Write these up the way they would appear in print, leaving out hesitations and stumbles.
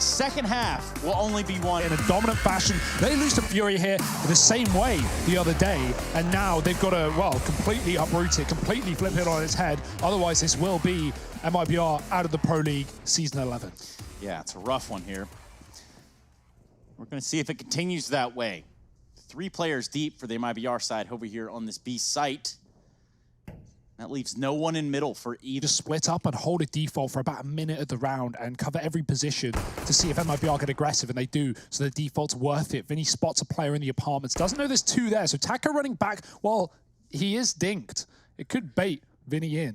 second half will only be won in a dominant fashion. They lose to FURIA here the same way the other day, and now they've got to, well, completely uproot it, completely flip it on its head. Otherwise, this will be MIBR out of the Pro League Season 11. Yeah, it's a rough one here. We're going to see if it continues that way. 3 players deep for the MIBR side over here on this B site. That leaves no one in middle for either. Just split up and hold a default for about a minute of the round and cover every position to see if MIBR get aggressive, and they do, so the default's worth it. Vinny spots a player in the apartments, doesn't know there's 2 there, so Taco running back, well, he is dinked. It could bait Vinny in.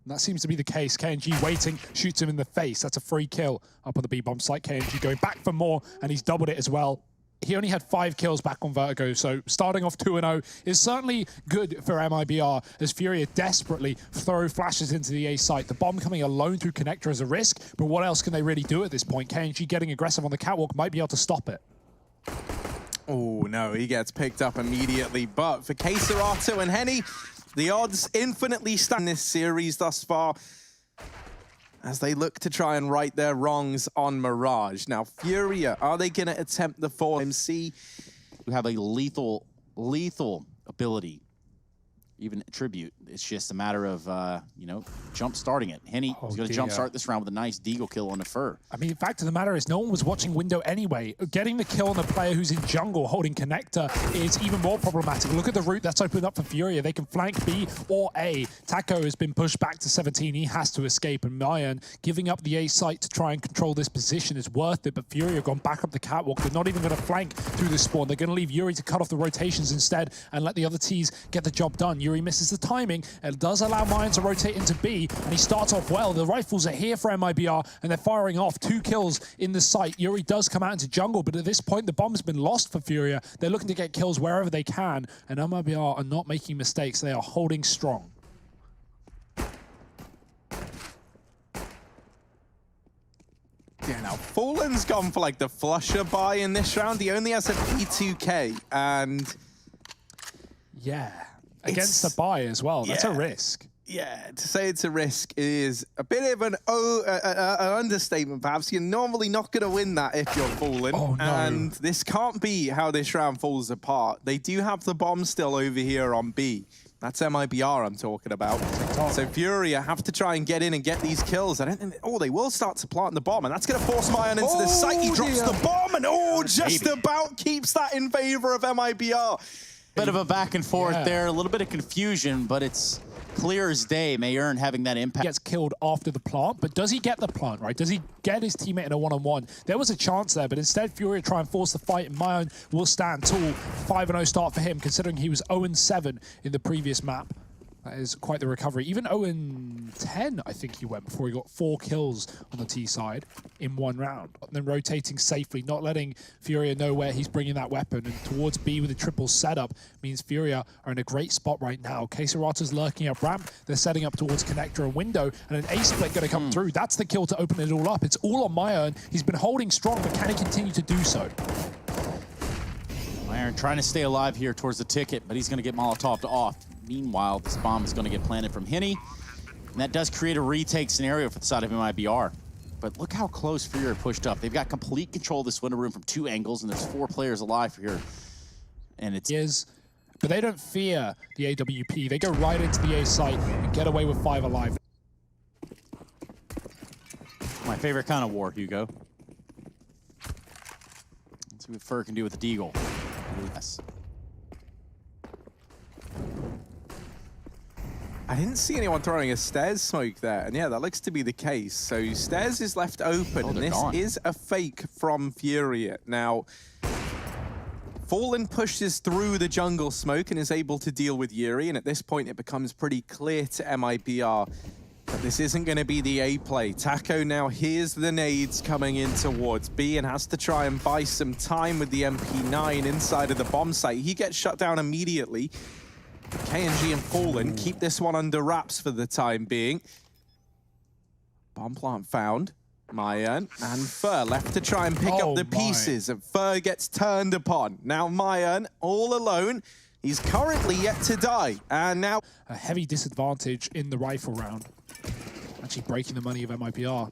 And that seems to be the case. KNG waiting, shoots him in the face. That's a free kill up on the B-bomb site. KNG going back for more, and he's doubled it as well. He only had 5 kills back on Vertigo, so starting off 2-0 is certainly good for MIBR as FURIA desperately throw flashes into the A site. The bomb coming alone through connector is a risk, but what else can they really do at this point? KNG getting aggressive on the catwalk might be able to stop it. Oh no, he gets picked up immediately, but for Keserato and Henny, the odds infinitely stand in this series thus far as they look to try and right their wrongs on Mirage. Now, FURIA, are they going to attempt the 4MC? Who have a lethal ability, even attribute. It's just a matter of, you know, jump starting it. Henny is going to jump start this round with a nice deagle kill on the Fur. I mean, the fact of the matter is no one was watching window anyway. Getting the kill on the player who's in jungle holding connector is even more problematic. Look at the route that's opened up for FURIA. They can flank B or A. Taco has been pushed back to 17. He has to escape, and Mayan giving up the A site to try and control this position is worth it, but FURIA have gone back up the catwalk. They're not even going to flank through the spawn. They're going to leave Yuri to cut off the rotations instead and let the other Ts get the job done. Yuri misses the timing. It does allow Mayan to rotate into B, and he starts off well. The rifles are here for MIBR, and they're firing off 2 kills in the site. Yuri does come out into jungle, but at this point, the bomb's been lost for FURIA. They're looking to get kills wherever they can, and MIBR are not making mistakes. They are holding strong. Yeah, now Fallen's gone for like the flusher buy in this round. He only has a P2K, and yeah, against the buy as well. That's a risk. Yeah, to say it's a risk is a bit of an understatement, perhaps. You're normally not going to win that if you're Fallen. Oh, no. And this can't be how this round falls apart. They do have the bomb still over here on B. That's MIBR I'm talking about. So FURIA have to try and get in and get these kills. I don't think... Oh, they will start to plant the bomb, and that's going to force Mayan into the site. He drops the bomb, and just about keeps that in favor of MIBR. Bit of a back and forth there, a little bit of confusion, but it's clear as day. Mayern having that impact. Gets killed after the plant, but does he get the plant, right? Does he get his teammate in a one-on-one? There was a chance there, but instead FURIA try and force the fight, and Mayan will stand tall. 5-0 start for him, considering he was 0-7 in the previous map. That is quite the recovery. Even 0-10, I think he went before he got 4 kills on the T side in 1 round. And then rotating safely, not letting FURIA know where he's bringing that weapon. And towards B with a triple setup means FURIA are in a great spot right now. Keserato's lurking up ramp. They're setting up towards connector and window. And an A-split going to come through. That's the kill to open it all up. It's all on Mayan. He's been holding strong, but can he continue to do so? Mayan trying to stay alive here towards the ticket, but he's going to get Molotov'd off. Meanwhile, this bomb is going to get planted from Henny, and that does create a retake scenario for the side of MIBR. But look how close FURIA pushed up. They've got complete control of this window room from 2 angles, and there's 4 players alive here. And it's... But they don't fear the AWP. They go right into the A site and get away with 5 alive. My favorite kind of war, Hugo. Let's see what Fur can do with the deagle. Yes. I didn't see anyone throwing a stairs smoke there, and yeah, that looks to be the case. So stairs is left open, and this is a fake from FURIA. Now, Fallen pushes through the jungle smoke and is able to deal with Yuri, and at this point it becomes pretty clear to MIBR that this isn't going to be the A play. Taco now hears the nades coming in towards B and has to try and buy some time with the MP9 inside of the bomb site. He gets shut down immediately. KNG and Fallen keep this one under wraps for the time being. Bomb plant found. Mayan and Fur left to try and pick up the pieces, and Fur gets turned upon. Now Mayan all alone. He's currently yet to die, and now a heavy disadvantage in the rifle round. Actually breaking the money of MIBR.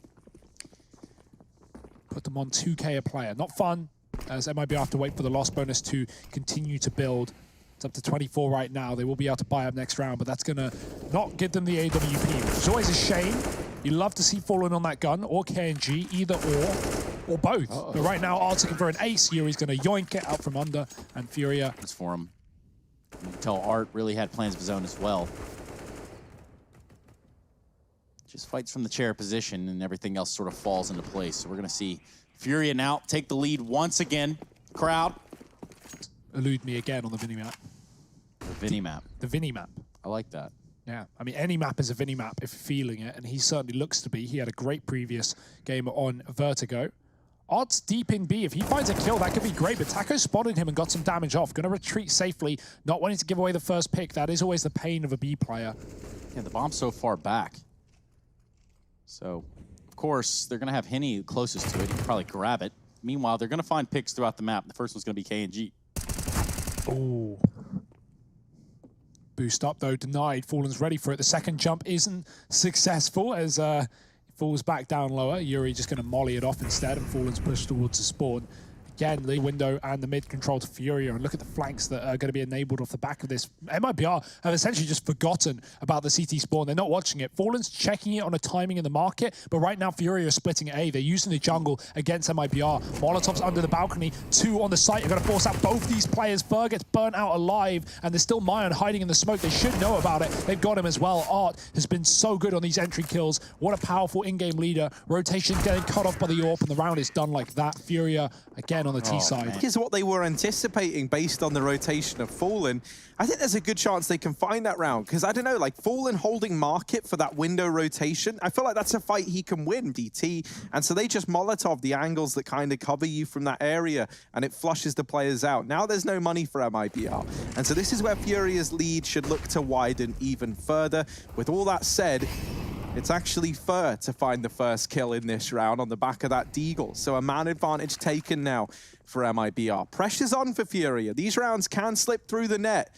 put them on 2K a player. Not fun, as MIBR have to wait for the loss bonus to continue to build. It's up to 24 right now. They will be able to buy up next round, but that's going to not give them the AWP, which is always a shame. You love to see Fallen on that gun, or KNG, either or both. But right now, Art's looking for an ace. Yuri's going to yoink it out from under, and FURIA. It's for him. You can tell Art really had plans of his own as well. Just fights from the chair position, and everything else sort of falls into place. So we're going to see FURIA now take the lead once again. Crowd. Elude me again on the Vinny map. The Vinny map. The Vinny map. I like that. Yeah, I mean, any map is a Vinny map if you're feeling it, and he certainly looks to be. He had a great previous game on Vertigo. Odds deep in B. If he finds a kill, that could be great, but Taco spotted him and got some damage off. Going to retreat safely, not wanting to give away the first pick. That is always the pain of a B player. Yeah, the bomb's so far back. So, of course, they're going to have Henny closest to it. He can probably grab it. Meanwhile, they're going to find picks throughout the map. The first one's going to be KNG. Ooh. Boost up, though, denied. Fallen's ready for it. The second jump isn't successful as he falls back down lower. Yuri just going to molly it off instead, and Fallen's pushed towards the spawn. Again, the window and the mid control to FURIA, and look at the flanks that are going to be enabled off the back of this. MIBR have essentially just forgotten about the CT spawn. They're not watching it. Fallen's checking it on a timing in the market, but right now FURIA is splitting A. They're using the jungle against MIBR. Molotov's under the balcony, 2 on the site. They're going to force out both these players. Fur gets burnt out alive, and there's still Mayan hiding in the smoke. They should know about it. They've got him as well. Art has been so good on these entry kills. What a powerful in-game leader. Rotation getting cut off by the AWP, and the round is done like that. FURIA again on the T side. Is what they were anticipating based on the rotation of Fallen. I think there's a good chance they can find that round, because I don't know, like Fallen holding market for that window rotation, I feel like that's a fight he can win, DT. And so they just Molotov the angles that kind of cover you from that area, and it flushes the players out. Now there's no money for MIBR. And so this is where FURIA's lead should look to widen even further. With all that said, it's actually Fur to find the first kill in this round on the back of that Deagle. So a man advantage taken now for MIBR. Pressure's on for FURIA. These rounds can slip through the net.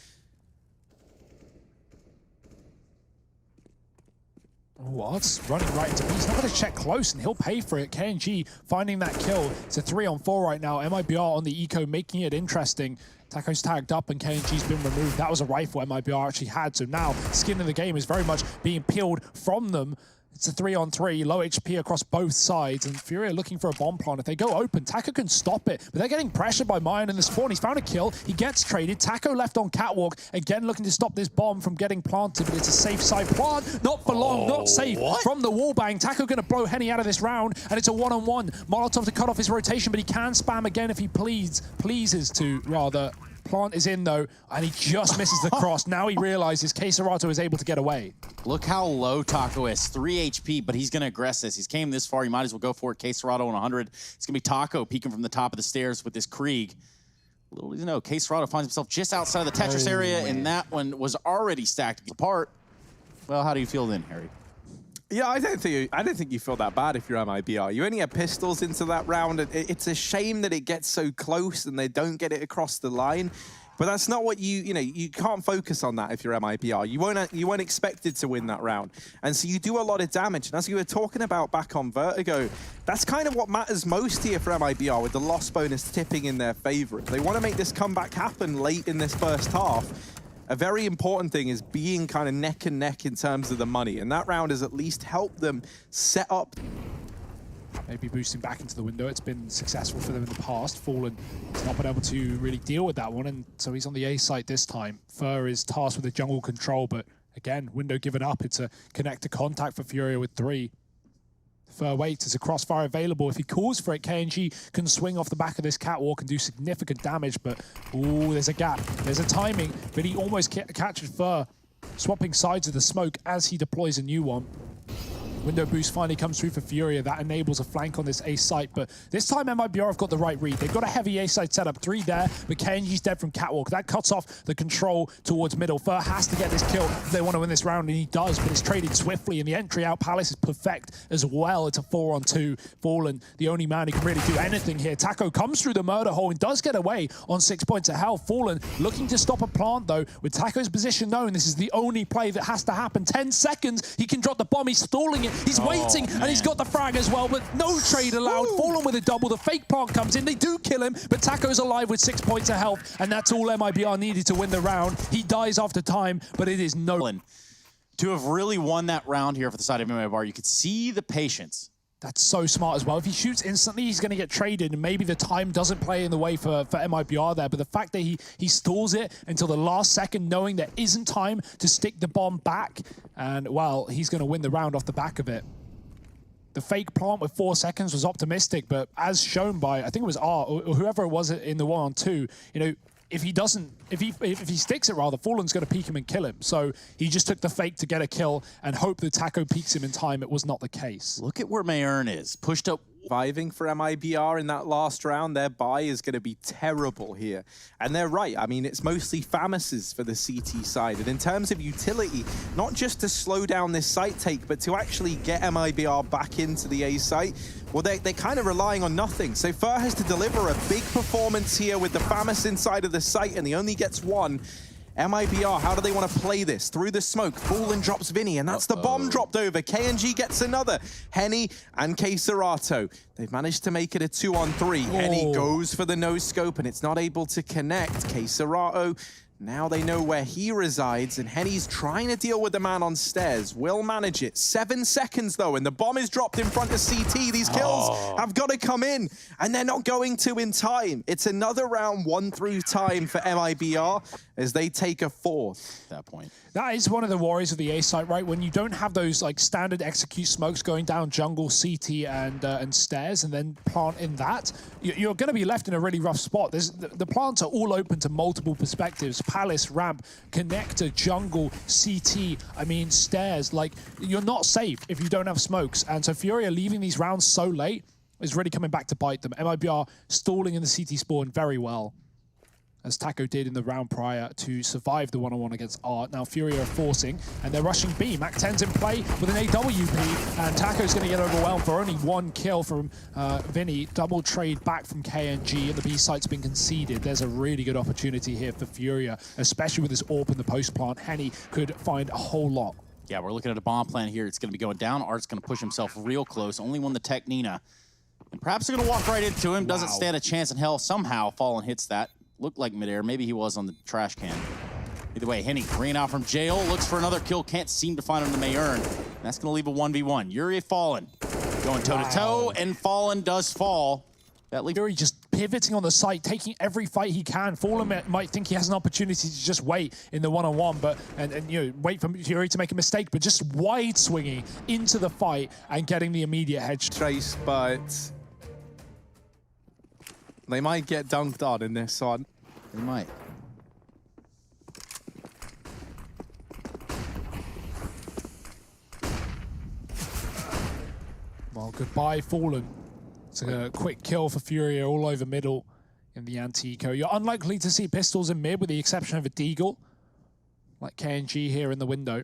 Art's running right into B. He's not going to check close, and he'll pay for it. KNG finding that kill. It's a 3-on-4 right now. MIBR on the eco, making it interesting. Taco's tagged up and KNG's been removed. That was a rifle MIBR actually had, so now skin in the game is very much being peeled from them. It's a 3-on-3, low HP across both sides, and FURIA looking for a bomb plant. If they go open, Taco can stop it, but they're getting pressured by Mayan in the spawn. He's found a kill, he gets traded. Taco left on catwalk, again looking to stop this bomb from getting planted, but it's a safe side plant. Not for long, not safe from the wall bang. Taco gonna blow Henny out of this round, and it's a 1-on-1. Molotov to cut off his rotation, but he can spam again if he pleases to, rather. Plant is in though, and he just misses the cross. Now he realizes Queserato is able to get away. Look how low Taco is, 3 HP, but he's going to aggress this. He's came this far, he might as well go for it. Queserato on 100. It's going to be Taco peeking from the top of the stairs with this Krieg. Little you know, Queserato finds himself just outside the Tetris area, and that one was already stacked apart. Well, how do you feel then, Harry? Yeah, I don't think you feel that bad if you're MIBR. You only have pistols into that round. It's a shame that it gets so close and they don't get it across the line. But that's not what you can't focus on that if you're MIBR. You weren't expected to win that round. And so you do a lot of damage. And as you were talking about back on Vertigo, that's kind of what matters most here for MIBR, with the loss bonus tipping in their favor. If they want to make this comeback happen late in this first half, a very important thing is being kind of neck and neck in terms of the money. And that round has at least helped them set up. Maybe boosting back into the window. It's been successful for them in the past. Fallen has not been able to really deal with that one, and so he's on the A site this time. Fur is tasked with the jungle control, but again, window given up. It's a connect to contact for FURIA with 3. Fur waits, there's a crossfire available. If he calls for it, KNG can swing off the back of this catwalk and do significant damage, but ooh, there's a gap. There's a timing, but he almost catches Fur, swapping sides of the smoke as he deploys a new one. Window boost finally comes through for FURIA. That enables a flank on this A site, but this time MIBR have got the right read. They've got a heavy A site setup, 3 there, but KNG's dead from catwalk. That cuts off the control towards middle. Fur has to get this kill if they want to win this round, and he does, but it's traded swiftly, and the entry out Palace is perfect as well. It's a 4-on-2. Fallen, the only man who can really do anything here. Taco comes through the murder hole and does get away on 6 points of health. Fallen looking to stop a plant though. With Taco's position known, this is the only play that has to happen. 10 seconds, he can drop the bomb. He's stalling it it. He's waiting, and he's got the frag as well, but no trade allowed. Fallen with a double. The fake plant comes in. They do kill him, but Taco's alive with 6 points of health, and that's all MIBR needed to win the round. He dies after time, but it is no... To have really won that round here for the side of MIBR, you could see the patience. That's so smart as well. If he shoots instantly, he's going to get traded, and maybe the time doesn't play in the way for MIBR there. But the fact that he stalls it until the last second, knowing there isn't time to stick the bomb back, and, well, he's going to win the round off the back of it. The fake plant with 4 seconds was optimistic, but as shown by, I think it was R, or whoever it was in the 1-on-2, you know, if he sticks it rather, Fallen's going to peek him and kill him. So he just took the fake to get a kill and hope that Taco peeks him in time. It was not the case. Look at where MIBR is. Pushed up. Surviving for MIBR in that last round, their buy is going to be terrible here. And they're right. I mean, it's mostly FAMASes for the CT side. And in terms of utility, not just to slow down this site take, but to actually get MIBR back into the A site, well, they're kind of relying on nothing. So Fur has to deliver a big performance here with the FAMAS inside of the site, and he only gets one. MIBR, how do they want to play this? Through the smoke, Fallen drops Vinny, and that's the bomb dropped over. KNG gets another. Henny and K-Serato. They've managed to make it a 2-on-3. Henny goes for the no-scope, and it's not able to connect. K-Serato, now they know where he resides, and Henny's trying to deal with the man on stairs. Will manage it. 7 seconds, though, and the bomb is dropped in front of CT. These kills have got to come in, and they're not going to in time. It's another round 1 through time for MIBR as they take a 4th. At that point. That is one of the worries of the A site, right? When you don't have those like standard execute smokes going down jungle, CT, and stairs, and then plant in that, you're going to be left in a really rough spot. The plants are all open to multiple perspectives. Palace, ramp, connector, jungle, CT, I mean, stairs. Like, you're not safe if you don't have smokes. And so FURIA leaving these rounds so late is really coming back to bite them. MIBR stalling in the CT spawn very well, as Taco did in the round prior to survive the 1-on-1 against Art. Now FURIA are forcing, and they're rushing B. Mac-10's in play with an AWP, and Taco's going to get overwhelmed for only 1 kill from Vinny. Double trade back from KNG, and the B site's been conceded. There's a really good opportunity here for FURIA, especially with this AWP in the post plant. Henny could find a whole lot. Yeah, we're looking at a bomb plan here. It's going to be going down. Art's going to push himself real close. Only won the Tech Nina. And perhaps they're going to walk right into him. Doesn't stand a chance in hell. Somehow Fallen hits that. Looked like midair. Maybe he was on the trash can. Either way, Henny ran out from jail, looks for another kill, can't seem to find him to MIBR. That's going to leave a 1v1. Yuri Fallen going toe-to-toe, and Fallen does fall. That leaves Yuri just pivoting on the site, taking every fight he can. Fallen might think he has an opportunity to just wait in the 1-on-1, but and you know, wait for Yuri to make a mistake, but just wide swinging into the fight and getting the immediate head trace, but they might get dunked on in this one. They might. Well, goodbye, Fallen. It's a quick kill for FURIA all over middle in the anti-eco. You're unlikely to see pistols in mid with the exception of a Deagle, like KNG here in the window.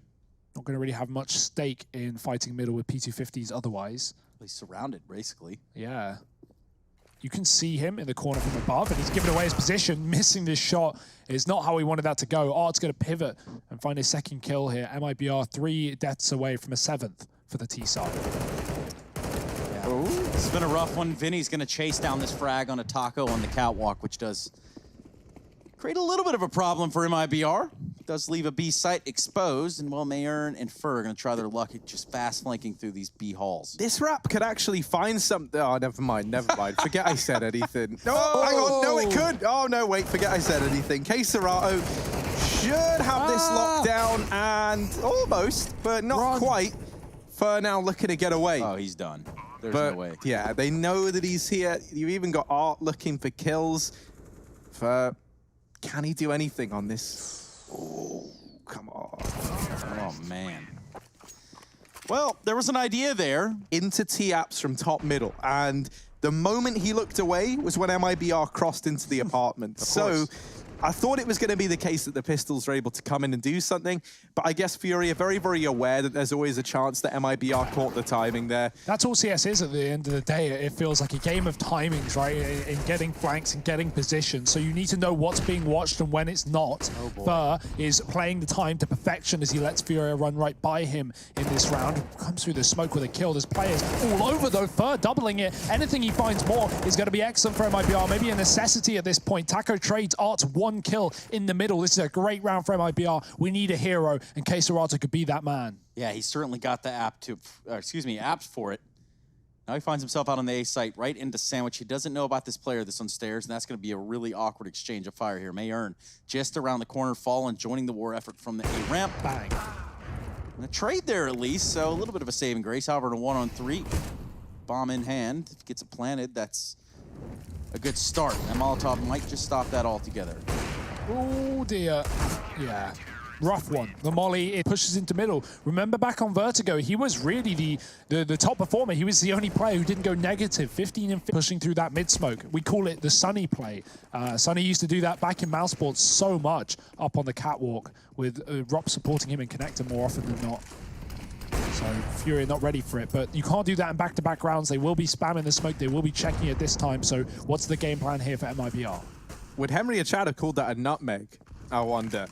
Not going to really have much stake in fighting middle with P250s otherwise. He's surrounded, basically. Yeah. You can see him in the corner from above, and he's given away his position. Missing this shot is not how he wanted that to go. Art's going to pivot and find his 2nd kill here. MIBR 3 deaths away from a 7th for the T side. Yeah. This has been a rough one. Vinny's going to chase down this frag on a Taco on the catwalk, which does create a little bit of a problem for MIBR. Does leave a B site exposed, and well, MIBR and Fur are going to try their luck at just fast flanking through these B halls. This rap could actually find something. Oh, never mind. Forget I said anything. No, hang on. No, it could. Oh, no, wait. Forget I said anything. K-Serato should have this locked down, and almost, but not quite. Fur now looking to get away. Oh, he's done. There's no way. Yeah, they know that he's here. You've even got Art looking for kills. Fur, can he do anything on this? Oh, come on. Oh, man. Well, there was an idea there. Into T-Apps from top middle, and the moment he looked away was when MIBR crossed into the apartment. So I thought it was going to be the case that the Pistols are able to come in and do something, but I guess Fury are very, very aware that there's always a chance that MIBR caught the timing there. That's all CS is at the end of the day. It feels like a game of timings, right? In getting flanks and getting position. So you need to know what's being watched and when it's not. Fur is playing the time to perfection as he lets Furia run right by him in this round. Comes through the smoke with a kill. There's players all over though. Fur doubling it. Anything he finds more is going to be excellent for MIBR. Maybe a necessity at this point. Taco trades Art's 1 kill in the middle. This is a great round for MIBR. We need a hero, and Quesarata could be that man. Yeah, he certainly got the apt for it. Now he finds himself out on the A site, right into Sandwich. He doesn't know about this player that's on stairs, and that's going to be a really awkward exchange of fire here. MIBR just around the corner, Fallen joining the war effort from the A ramp. Bang. And a trade there at least, so a little bit of a saving grace. However, in a 1-on-3, bomb in hand, if he gets it planted, that's a good start. And Molotov might just stop that altogether. Oh dear. Yeah. Rough one. The molly, it pushes into middle. Remember back on Vertigo, he was really the top performer. He was the only player who didn't go negative. 15 and pushing through that mid smoke. We call it the Sunny play. Sunny used to do that back in Mousesports so much up on the catwalk with Rop supporting him in connector more often than not. So Fury not ready for it, but you can't do that in back-to-back rounds. They will be spamming the smoke. They will be checking it this time. So what's the game plan here for MIBR? Would Henry or Chad have called that a nutmeg? I wonder.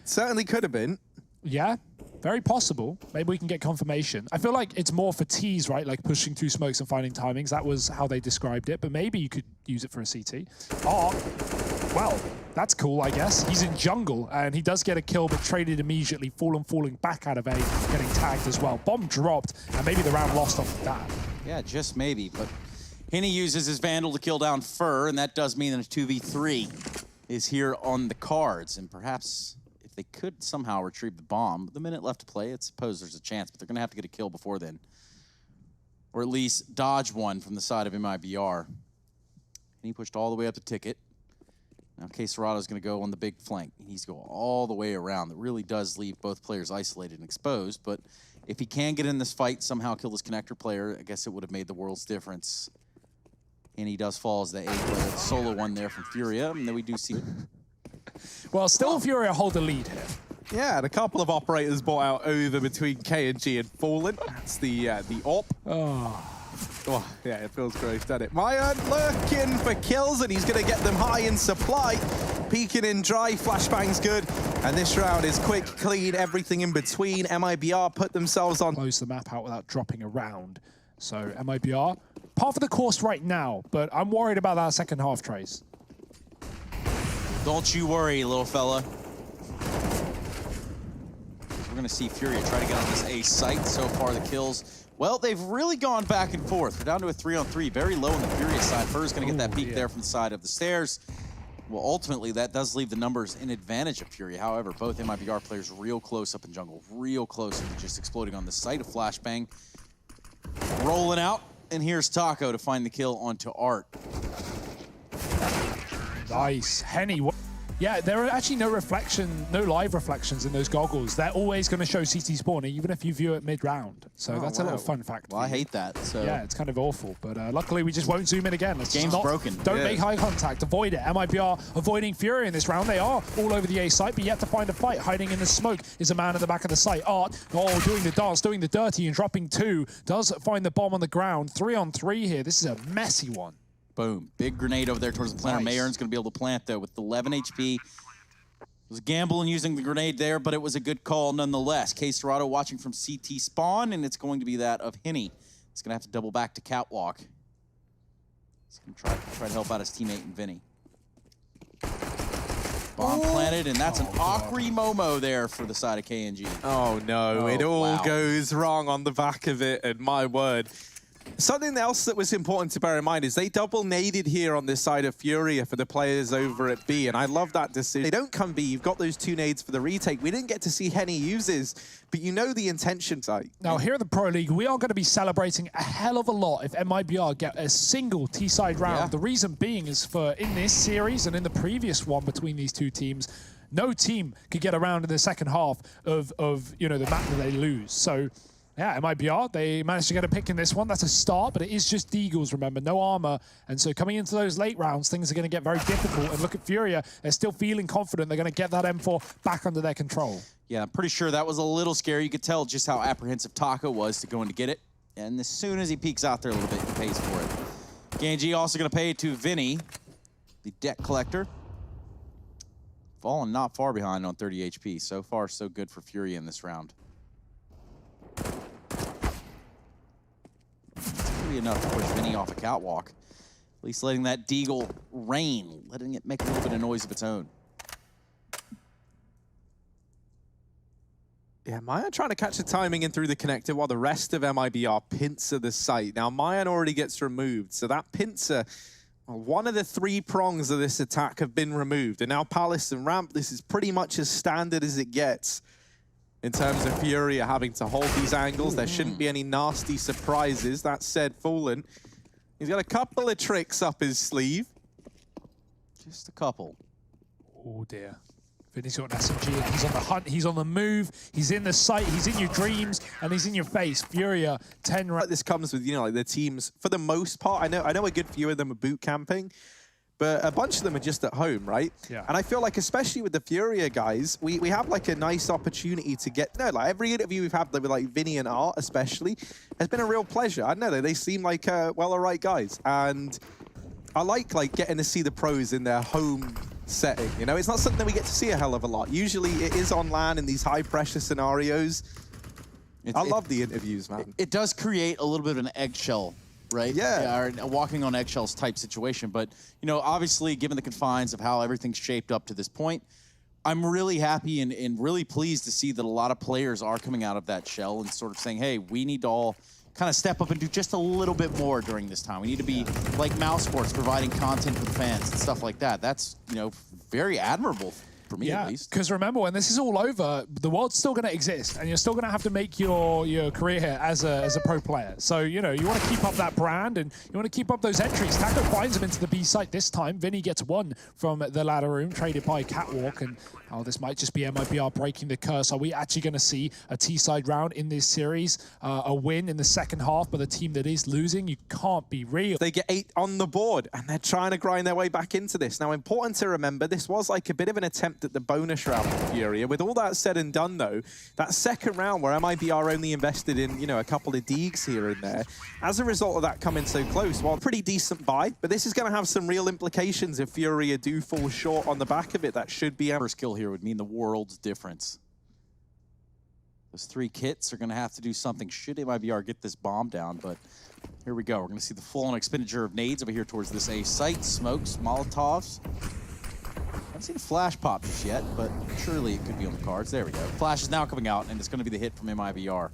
Certainly could have been. Yeah, very possible. Maybe we can get confirmation. I feel like it's more for tease, right? Like pushing through smokes and finding timings. That was how they described it, but maybe you could use it for a CT. Oh, well, that's cool, I guess. He's in jungle, and he does get a kill, but traded immediately. Falling back out of A, getting tagged as well. Bomb dropped, and maybe the round lost off of that. Yeah, just maybe, but Henny uses his Vandal to kill down Fur, and that does mean that a 2v3 is here on the cards, and perhaps if they could somehow retrieve the bomb, with a minute left to play, I suppose there's a chance, but they're going to have to get a kill before then. Or at least dodge one from the side of MIBR. And he pushed all the way up the ticket. Now Quesarata's going to go on the big flank. He's going all the way around. That really does leave both players isolated and exposed, but if he can get in this fight, somehow kill this connector player, I guess it would have made the world's difference. And he does fall as the A player. Solo one there from Furia, and then we do see... Well, still Furia hold the lead here. Yeah, and a couple of operators bought out over between KNG and Fallen. That's the AWP. Oh, yeah, it feels gross, doesn't it? MIBR looking for kills, and he's going to get them high in supply. Peeking in dry, flashbang's good. And this round is quick, clean, everything in between. MIBR put themselves on. Close the map out without dropping a round. So MIBR, part of the course right now, but I'm worried about that second half, Trace. Don't you worry, little fella. We're going to see Furia try to get on this A site. So far, the kills, well, they've really gone back and forth. We're down to a 3-on-3, very low on the Furia side. Fur's going to get that peek there from the side of the stairs. Well, ultimately, that does leave the numbers in advantage of Furia. However, both MIBR players real close up in jungle, real close to just exploding on the site of Flashbang. Rolling out, and here's Taco to find the kill onto Art. Nice. Henny. Yeah, there are actually no live reflections in those goggles. They're always going to show CT spawn, even if you view it mid-round. So that's a little fun fact. Well, I hate that. So yeah, it's kind of awful. But luckily, we just won't zoom in again. Game's broken. Don't make eye contact. Avoid it. MIBR avoiding Fury in this round. They are all over the A site, but yet to find a fight. Hiding in the smoke is a man at the back of the site. Art, doing the dance, doing the dirty, and dropping 2. Does find the bomb on the ground. 3-on-3 here. This is a messy one. Boom. Big grenade over there towards the planter. Nice. MIBR's going to be able to plant, though, with 11 HP. It was a gamble in using the grenade there, but it was a good call nonetheless. Quesarata watching from CT spawn, and it's going to be that of Henny. He's going to have to double back to catwalk. He's going to try to help out his teammate and Vinny. Bomb planted, and that's an awkward Momo there for the side of KNG. Oh, no. It all goes wrong on the back of it, and my word. Something else that was important to bear in mind is they double naded here on this side of Furia for the players over at B, and I love that decision. They don't come B, you've got those 2 nades for the retake. We didn't get to see Henny uses, but you know the intention side. Now here at the Pro League, we are going to be celebrating a hell of a lot if MIBR get a single T-side round. Yeah. The reason being is for in this series and in the previous one between these 2 teams, no team could get around in the second half of the map that they lose. So Yeah, MIBR, they managed to get a pick in this one. That's a start, but it is just Deagles, remember, no armor. And so coming into those late rounds, things are going to get very difficult. And look at FURIA, they're still feeling confident. They're going to get that M4 back under their control. Yeah, I'm pretty sure that was a little scary. You could tell just how apprehensive Taco was to go in to get it. And as soon as he peeks out there a little bit, he pays for it. Ganji also going to pay to Vinny, the debt collector. Fallen not far behind on 30 HP. So far, so good for FURIA in this round. Enough to push Vinny off a catwalk. At least letting that Deagle rain, letting it make a little bit of noise of its own. Yeah, Mayan trying to catch the timing in through the connector while the rest of MIBR pincer the site. Now, Mayan already gets removed, so that pincer, well, one of the 3 prongs of this attack have been removed. And now Palace and Ramp, this is pretty much as standard as it gets. In terms of FURIA having to hold these angles, there shouldn't be any nasty surprises. That said, Fallen, he's got a couple of tricks up his sleeve. Just a couple. Oh dear. Vinny's got an SMG, he's on the hunt, he's on the move, he's in the sight, he's in your dreams, and he's in your face. FURIA, 10 rounds. This comes with, you know, like the teams, for the most part, I know a good few of them are boot camping, but a bunch of them are just at home, right? Yeah. And I feel like, especially with the FURIA guys, we have like a nice opportunity to get, no, like every interview we've had with like Vinny and Art especially, has been a real pleasure. I don't know, they seem like, well, all right guys. And I like getting to see the pros in their home setting. You know, it's not something that we get to see a hell of a lot. Usually it is on LAN in these high pressure scenarios. I love the interviews, man. It does create a little bit of an eggshell, right? Yeah. Or a walking on eggshells type situation. But, you know, obviously, given the confines of how everything's shaped up to this point, I'm really happy and really pleased to see that a lot of players are coming out of that shell and sort of saying, hey, we need to all kind of step up and do just a little bit more during this time. We need to be like Mouse Sports, providing content for the fans and stuff like that. That's, you know, very admirable for me, at least. Because remember, when this is all over, the world's still going to exist, and you're still going to have to make your career here as a pro player. So, you know, you want to keep up that brand, and you want to keep up those entries. Taco finds him into the B site this time. Vinny gets 1 from the ladder room, traded by Catwalk, and oh, this might just be MIBR breaking the curse. Are we actually going to see a T-side round in this series? A win in the second half by the team that is losing? You can't be real. They get 8 on the board, and they're trying to grind their way back into this. Now, important to remember, this was like a bit of an attempt at the bonus round for FURIA. With all that said and done, though, that second round where MIBR only invested in, you know, a couple of Deags here and there, as a result of that coming so close, well, pretty decent buy, but this is going to have some real implications if FURIA do fall short on the back of it. That should be... First kill here would mean the world's difference. Those 3 kits are going to have to do something should MIBR get this bomb down, but here we go. We're going to see the full-on expenditure of nades over here towards this A site. Smokes, Molotovs. Haven't seen a flash pop just yet, but surely it could be on the cards. There we go. Flash is now coming out, and it's going to be the hit from MIBR.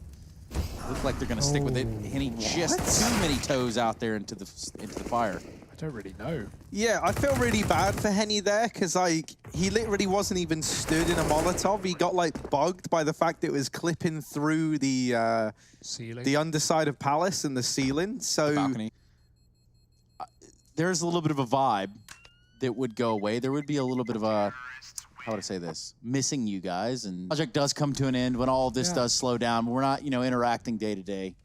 Looks like they're going to stick with it. Hitting just too many toes out there into the fire. I don't really know. Yeah, I feel really bad for Henny there, because like he literally wasn't even stood in a Molotov. He got like bugged by the fact that it was clipping through the ceiling, the underside of Palace and the ceiling. So the balcony. There's a little bit of a vibe that would go away. There would be a little bit of a, how would I say this, missing you guys. And the project does come to an end when all of this does slow down. We're not, you know, interacting day to day.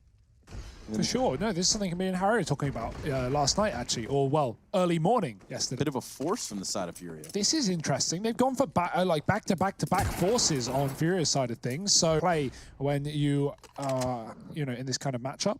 For sure. No, this is something me and Harry were talking about last night, actually, or, well, early morning yesterday. Bit of a force from the side of FURIA. This is interesting. They've gone for back-to-back forces on FURIA's side of things. So play when you are, you know, in this kind of matchup,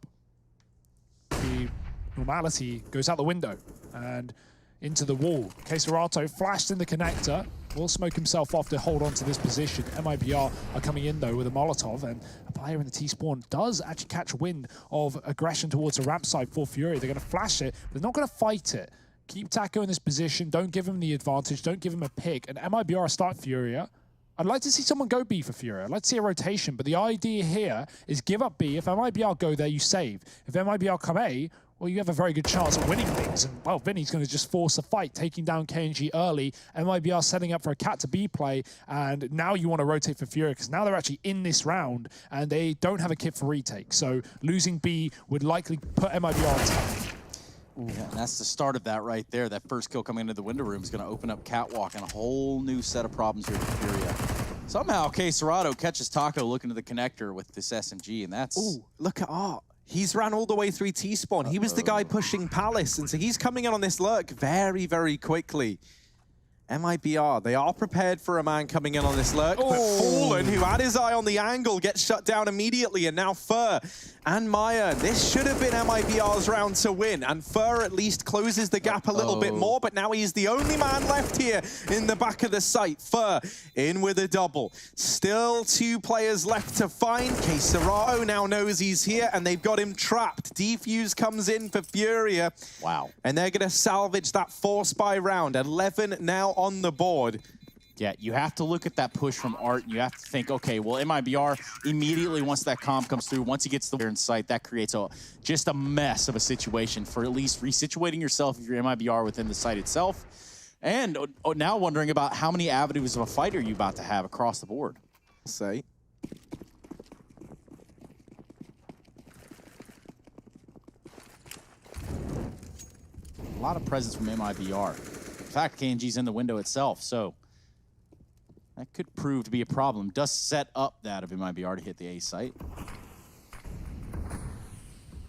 the normality goes out the window and into the wall. Queserato flashed in the connector. Will smoke himself off to hold on to this position. MIBR are coming in, though, with a Molotov, and a player in the T-spawn does actually catch wind of aggression towards the ramp side for FURIA. They're going to flash it, but they're not going to fight it. Keep Taco in this position. Don't give him the advantage. Don't give him a pick. And MIBR start FURIA. I'd like to see someone go B for FURIA. I'd like to see a rotation, but the idea here is give up B. If MIBR go there, you save. If MIBR come A, well, you have a very good chance of winning things. And, well, Vinny's going to just force a fight, taking down KNG early. MIBR setting up for a cat to B play. And now you want to rotate for FURIA, because now they're actually in this round, and they don't have a kit for retake. So losing B would likely put MIBR on top. Yeah, and that's the start of that right there. That first kill coming into the window room is going to open up Catwalk and a whole new set of problems here for FURIA. Somehow, K-Serrato catches Taco looking to the connector with this SMG, and that's... Ooh, look at Art. He's ran all the way through T-spawn. He was the guy pushing Palace, and so he's coming in on this lurk very, very quickly. MIBR, they are prepared for a man coming in on this lurk, but Fallen, who had his eye on the angle, gets shut down immediately, and now Fur and Maya. This should have been MIBR's round to win, and Fur at least closes the gap a little bit more, but now he's the only man left here in the back of the site. Fur in with a double. Still 2 players left to find. K-Serrato now knows he's here, and they've got him trapped. Defuse comes in for FURIA. Wow. And they're going to salvage that 4-spy round. 11 now on the board. Yeah, you have to look at that push from Art, and you have to think, okay, well, MIBR immediately, once that comp comes through, once he gets the in sight, that creates just a mess of a situation for at least resituating yourself if you're MIBR within the site itself. And now wondering about how many avenues of a fight are you about to have across the board. Say. A lot of presence from MIBR. In fact, KNG's in the window itself, so that could prove to be a problem. Does set up that of MIBR to hit the A site.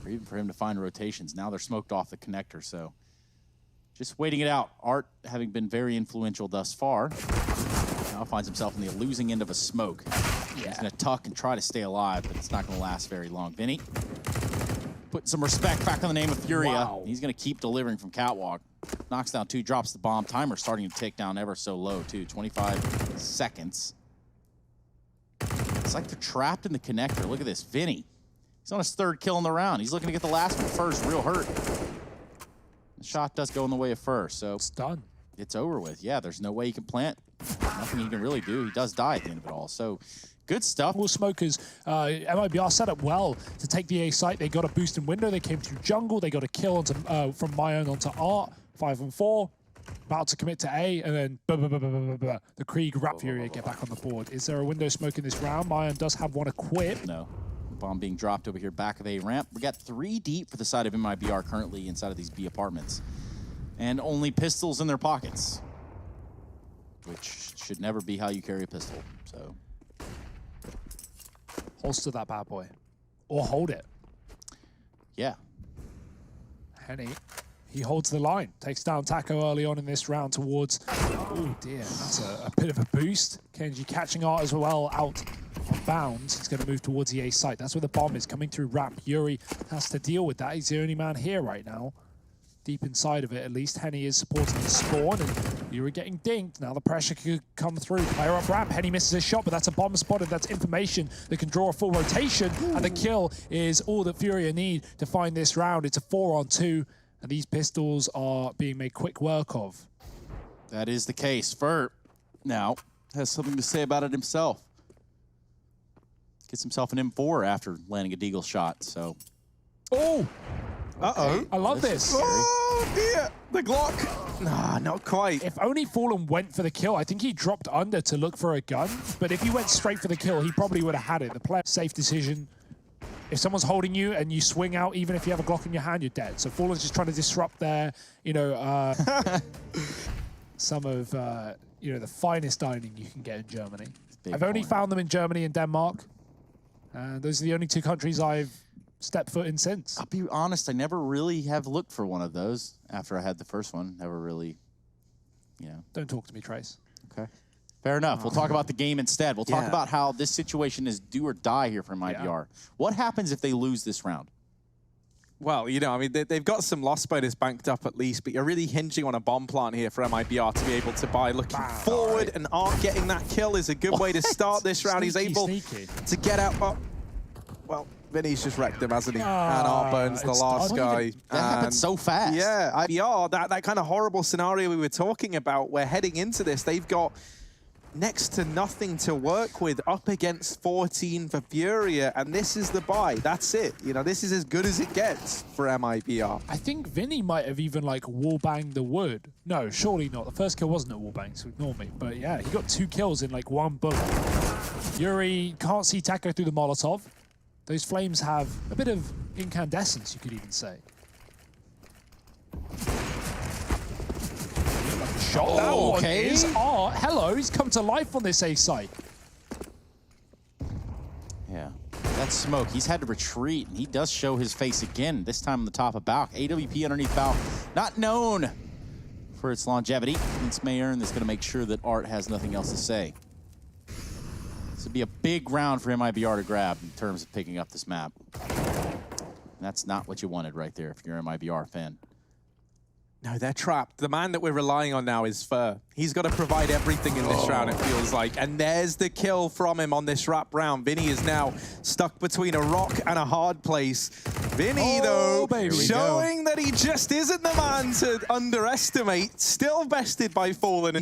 Or even for him to find rotations. Now they're smoked off the connector, so just waiting it out. Art, having been very influential thus far, now finds himself in the losing end of a smoke. Yeah. He's gonna tuck and try to stay alive, but it's not gonna last very long. Vinny, put some respect back on the name of FURIA. Wow. He's gonna keep delivering from Catwalk. Knocks down 2, drops the bomb. Timer starting to tick down ever so low, too. 25 seconds. It's like they're trapped in the connector. Look at this. Vinny. He's on his 3rd kill in the round. He's looking to get the last one first. Real hurt. The shot does go in the way of Fur, so... It's done. It's over with. Yeah, there's no way he can plant. Nothing he can really do. He does die at the end of it all, so... Good stuff. All smokers, MIBR set up well to take the A site. They got a boost in window. They came through jungle. They got a kill onto, from Mayan onto Art. 5-on-4. About to commit to A, and then the Krieg Rap FURIA get back on the board. Is there a window smoke in this round? Mayan does have one equipped. No. Bomb being dropped over here back of A ramp. We got 3 deep for the side of MIBR currently inside of these B apartments. And only pistols in their pockets. Which should never be how you carry a pistol, so... Holster that bad boy. Or hold it. Yeah. Henny, he holds the line. Takes down Taco early on in this round towards... Oh dear, that's a bit of a boost. KNG catching Art as well out on bounds. He's going to move towards the A site. That's where the bomb is coming through ramp. Yuri has to deal with that. He's the only man here right now. Deep inside of it, at least. Henny is supporting the spawn, and Yuri getting dinked. Now the pressure could come through. Player up ramp. Henny misses his shot, but that's a bomb spotted. That's information that can draw a full rotation, and the kill is all that FURIA need to find this round. It's a 4-on-2, and these pistols are being made quick work of. That is the case. Fur now has something to say about it himself. Gets himself an M4 after landing a deagle shot, so... Oh! Uh-oh. I love this. Oh, dear. The Glock. Nah, not quite. If only Fallen went for the kill, I think he dropped under to look for a gun. But if he went straight for the kill, he probably would have had it. The player, safe decision. If someone's holding you and you swing out, even if you have a Glock in your hand, you're dead. So Fallen's just trying to disrupt their, some of, the finest dining you can get in Germany. I've only found them in Germany and Denmark. And those are the only 2 countries I've stepped foot in since. I'll be honest, I never really have looked for one of those after I had the first one. Never really, Don't talk to me, Trace. Okay. Fair enough. We'll talk about the game instead. We'll talk about how this situation is do or die here for MIBR. Yeah. What happens if they lose this round? Well, they've got some loss bonus banked up at least, but you're really hinging on a bomb plant here for MIBR to be able to buy. Looking forward, and Art getting that kill is a good way to start this round. He's able to get out. Well, Vinny's just wrecked him, hasn't he? And Art burns the last guy. That happened so fast. Yeah, MIBR, that kind of horrible scenario we were talking about, we're heading into this. They've got next to nothing to work with, up against 14 for FURIA, and this is the buy. That's it. This is as good as it gets for MIBR. I think Vinny might have even, wall-banged the wood. No, surely not. The first kill wasn't a wall-bang, so ignore me. But yeah, he got 2 kills in, 1 bullet. Yuri can't see Taco through the Molotov. Those flames have a bit of incandescence, you could even say. Shot that one is Art. Hello, he's come to life on this A site. smoke. He's had to retreat, and he does show his face again, this time on the top of Balk. AWP underneath Balk, not known for its longevity. It's MIBR that's going to make sure that Art has nothing else to say. This would be a big round for MIBR to grab in terms of picking up this map. And that's not what you wanted right there if you're an MIBR fan. No, they're trapped. The man that we're relying on now is Fur. He's got to provide everything in this round, it feels like. And there's the kill from him on this wrap round. Vinny is now stuck between a rock and a hard place. Vinny, though, showing that he just isn't the man to underestimate. Still bested by Fallen.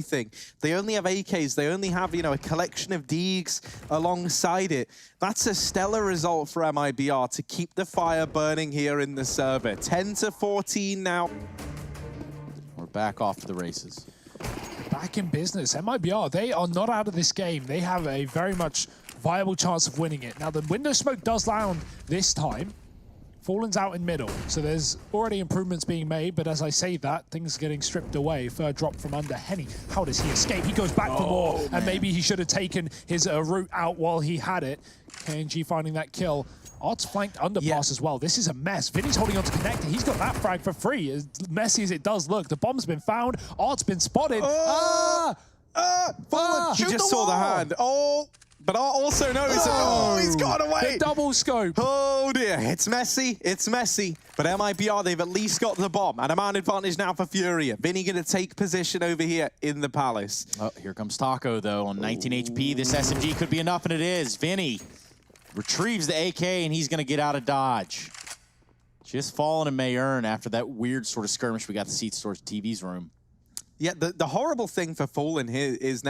They only have AKs. They only have, you know, a collection of Deegs alongside it. That's a stellar result for MIBR to keep the fire burning here in the server. 10-14 now. We're back off to the races. Back in business. MIBR, they are not out of this game. They have a very much viable chance of winning it. Now, the window smoke does land this time. Fallen's out in middle, so there's already improvements being made, but as I say that, things are getting stripped away. Third drop from under Henny. How does he escape? He goes back for more, and maybe he should have taken his route out while he had it. KNG finding that kill. Art's flanked underpass as well. This is a mess. Vinny's holding on to connector. He's got that frag for free. As messy as it does look, the bomb's been found. Art's been spotted. Fallen. He just saw the hand. But Art also knows he's got away. The double scope. Oh dear, it's messy, it's messy. But MIBR, they've at least got the bomb. And a man advantage now for FURIA. Vinny gonna take position over here in the Palace. Oh, here comes Taco though on 19 HP. This SMG could be enough, and it is. Vinny retrieves the AK, and he's gonna get out of dodge. Just falling in MIBR after that weird sort of skirmish we got the seats towards TV's room. Yeah, the horrible thing for Fallen here is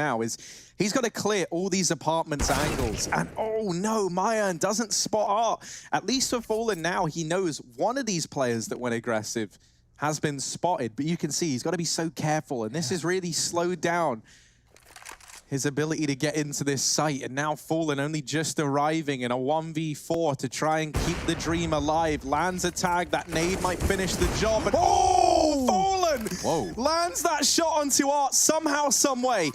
he's got to clear all these apartments angles. And oh no, MIBR doesn't spot Art. At least for Fallen now, he knows one of these players that went aggressive has been spotted. But you can see he's got to be so careful. And this has really slowed down his ability to get into this site. And now Fallen only just arriving in a 1v4 to try and keep the dream alive. Lands a tag. That nade might finish the job. And Fallen! Lands that shot onto Art somehow, some way.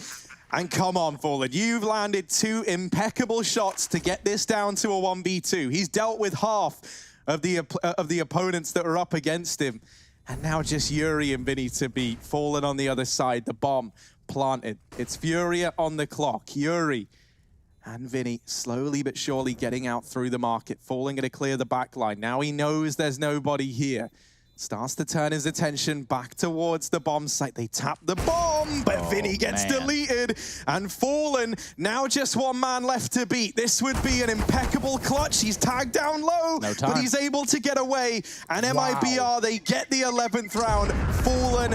And come on, Fallen. You've landed 2 impeccable shots to get this down to a 1v2. He's dealt with half of the opponents that are up against him. And now just Yuri and Vinny to beat. Fallen on the other side. The bomb planted. It's FURIA on the clock. Yuri and Vinny slowly but surely getting out through the market. Fallen going to clear the back line. Now he knows there's nobody here. Starts to turn his attention back towards the bomb site. They tap the bomb, but Vinny gets deleted. And Fallen, now just one man left to beat. This would be an impeccable clutch. He's tagged down low, but he's able to get away. And MIBR, they get the 11th round. Fallen,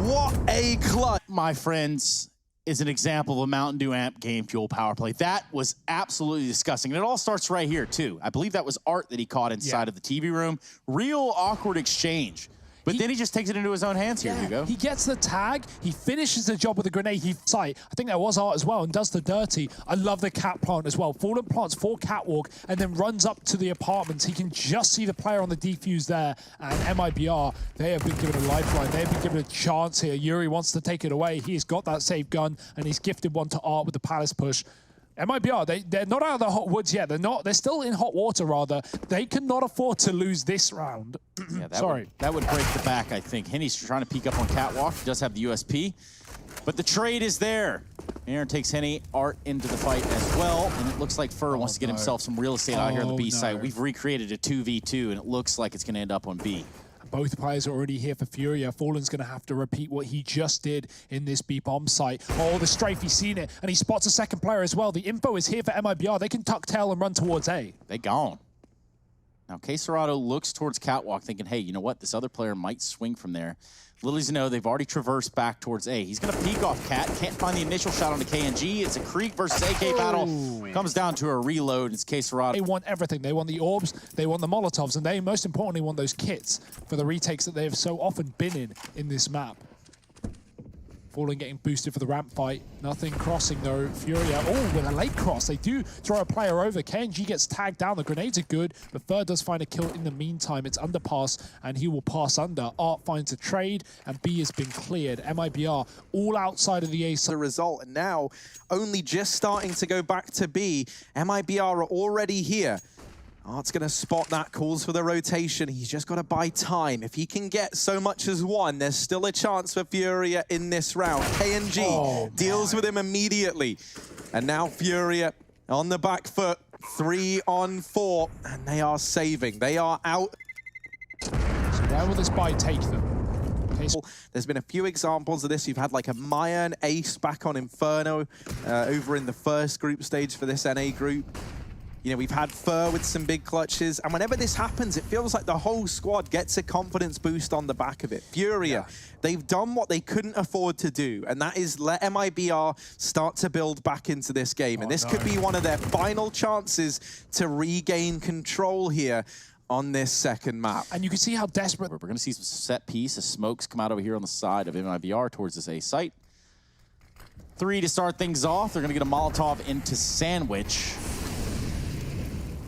what a clutch. My friends, is an example of a Mountain Dew amp game fuel power play. That was absolutely disgusting. And it all starts right here, too. I believe that was Art that he caught inside of the TV room. Real awkward exchange. But then he just takes it into his own hands here, Hugo. He gets the tag, he finishes the job with the grenade, he sight. I think that was Art as well, and does the dirty. I love the cat plant as well. Fallen plants 4 catwalk and then runs up to the apartments. He can just see the player on the defuse there. And MIBR, they have been given a lifeline. They have been given a chance here. Yuri wants to take it away. He's got that safe gun, and he's gifted one to Art with the Palace push. MIBR, they're not out of the hot woods yet. They're still in hot water, rather. They cannot afford to lose this round. Yeah, that would break the back, I think. Henny's trying to peek up on catwalk. He does have the USP, but the trade is there. Aaron takes Henny, Art into the fight as well, and it looks like Fur wants to get himself some real estate out here on the B side. We've recreated a 2v2, and it looks like it's going to end up on B. Both players are already here for FURIA. Fallen's going to have to repeat what he just did in this B bomb site. Oh, the strafe, he's seen it, and he spots a second player as well. The info is here for MIBR. They can tuck tail and run towards A. They gone. Now, Quesarado looks towards catwalk thinking, hey, you know what? This other player might swing from there. Little does he know, they've already traversed back towards A. He's going to peek off Cat. Can't find the initial shot on the KNG. It's a Creek versus AK battle. Comes down to a reload. It's Quesarado. They want everything. They want the orbs, they want the Molotovs, and they, most importantly, want those kits for the retakes that they have so often been in this map. Fallen getting boosted for the ramp fight. Nothing crossing though. FURIA, oh, with a late cross. They do throw a player over. KNG gets tagged down. The grenades are good, but Fur does find a kill in the meantime. It's underpass, and he will pass under. Art finds a trade, and B has been cleared. MIBR all outside of the A. The result, and now only just starting to go back to B. MIBR are already here. Art's going to spot that, calls for the rotation. He's just got to buy time. If he can get so much as one, there's still a chance for FURIA in this round. KNG deals with him immediately. And now FURIA on the back foot, 3 on 4, and they are saving. They are out. So where will this buy take them? There's been a few examples of this. You've had like a MIBR ace back on Inferno over in the first group stage for this NA group. You know, we've had Fur with some big clutches, and whenever this happens, it feels like the whole squad gets a confidence boost on the back of it. FURIA, they've done what they couldn't afford to do, and that is let MIBR start to build back into this game. And this could be one of their final chances to regain control here on this second map. And you can see how desperate. We're going to see some set piece as smokes come out over here on the side of MIBR towards this A site. 3 to start things off. They're going to get a Molotov into Sandwich.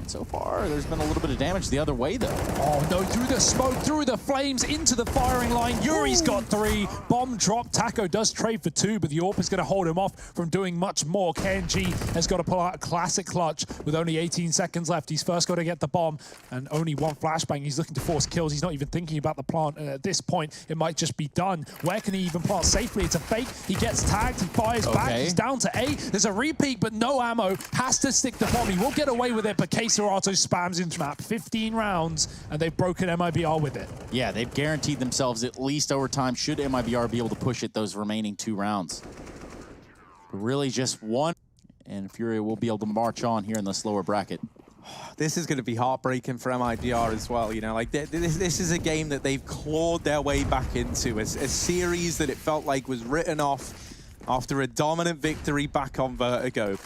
So far, there's been a little bit of damage the other way, though. Oh, no, through the smoke, through the flames, into the firing line. Yuri's got 3. Bomb drop. Taco does trade for 2, but the AWP is going to hold him off from doing much more. KNG has got to pull out a classic clutch with only 18 seconds left. He's first got to get the bomb and only 1 flashbang. He's looking to force kills. He's not even thinking about the plant. And at this point, it might just be done. Where can he even plant safely? It's a fake. He gets tagged. He fires back. He's down to A. There's a repeat, but no ammo. Has to stick the bomb. He will get away with it, but Serato spams into map. 15 rounds, and they've broken MIBR with it. Yeah, they've guaranteed themselves at least overtime should MIBR be able to push it those remaining 2 rounds. But really just 1, and FURIA will be able to march on here in this lower bracket. This is going to be heartbreaking for MIBR as well. You know, like this is a game that they've clawed their way back into, a series that it felt like was written off after a dominant victory back on Vertigo.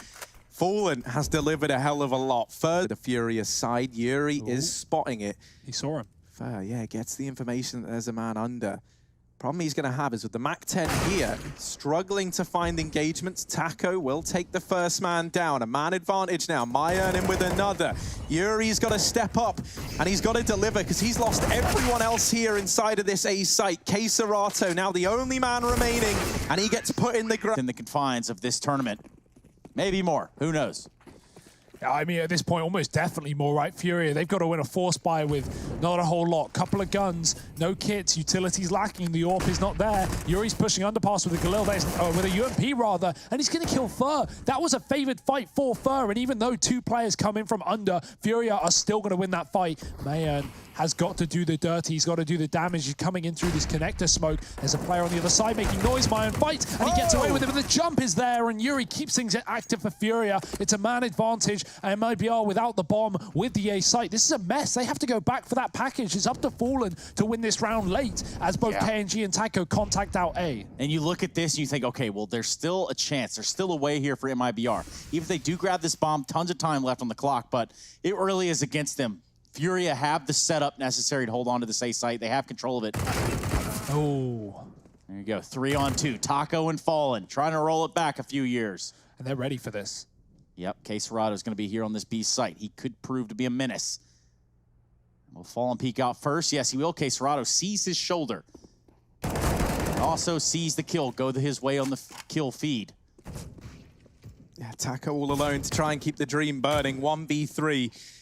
Fallen has delivered a hell of a lot. Further, the FURIA side, Yuri is spotting it. He saw him. Fur, yeah, gets the information that there's a man under. Problem he's going to have is with the MAC-10 here, struggling to find engagements. Taco will take the first man down. A man advantage now. MIBR in with another. Yuri's got to step up, and he's got to deliver because he's lost everyone else here inside of this A site. Serato now the only man remaining, and he gets put in the ground. In the confines of this tournament. Maybe more. Who knows? I mean, at this point, almost definitely more, right? FURIA, they've got to win a force buy with not a whole lot. Couple of guns, no kits, utilities lacking. The AWP is not there. Yuri's pushing underpass with a Galil, with a UMP rather, and he's going to kill Fur. That was a favored fight for Fur, and even though 2 players come in from under, FURIA are still going to win that fight. Mayan has got to do the dirty. He's got to do the damage. He's coming in through this connector smoke. There's a player on the other side making noise. Mayan fights, and he gets away with it, but the jump is there, and Yuri keeps things active for FURIA. It's a man advantage, and MIBR without the bomb with the A site. This is a mess. They have to go back for that package. It's up to Fallen to win this round late as both KNG and Taco contact out A. And you look at this and you think, okay, well, there's still a chance. There's still a way here for MIBR. Even if they do grab this bomb, tons of time left on the clock, but it really is against them. FURIA have the setup necessary to hold on to this A site. They have control of it. Oh. There you go. 3 on 2. Taco and Fallen trying to roll it back a few years. And they're ready for this. Yep, Serato is going to be here on this B site. He could prove to be a menace. Will Fallen peek out first? Yes, he will. Serato sees his shoulder. And also sees the kill go his way on the kill feed. Yeah, Taco all alone to try and keep the dream burning. 1v3.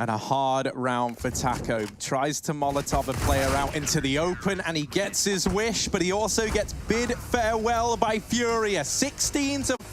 And a hard round for Taco. Tries to Molotov a player out into the open, and he gets his wish, but he also gets bid farewell by FURIA. 16 to 4.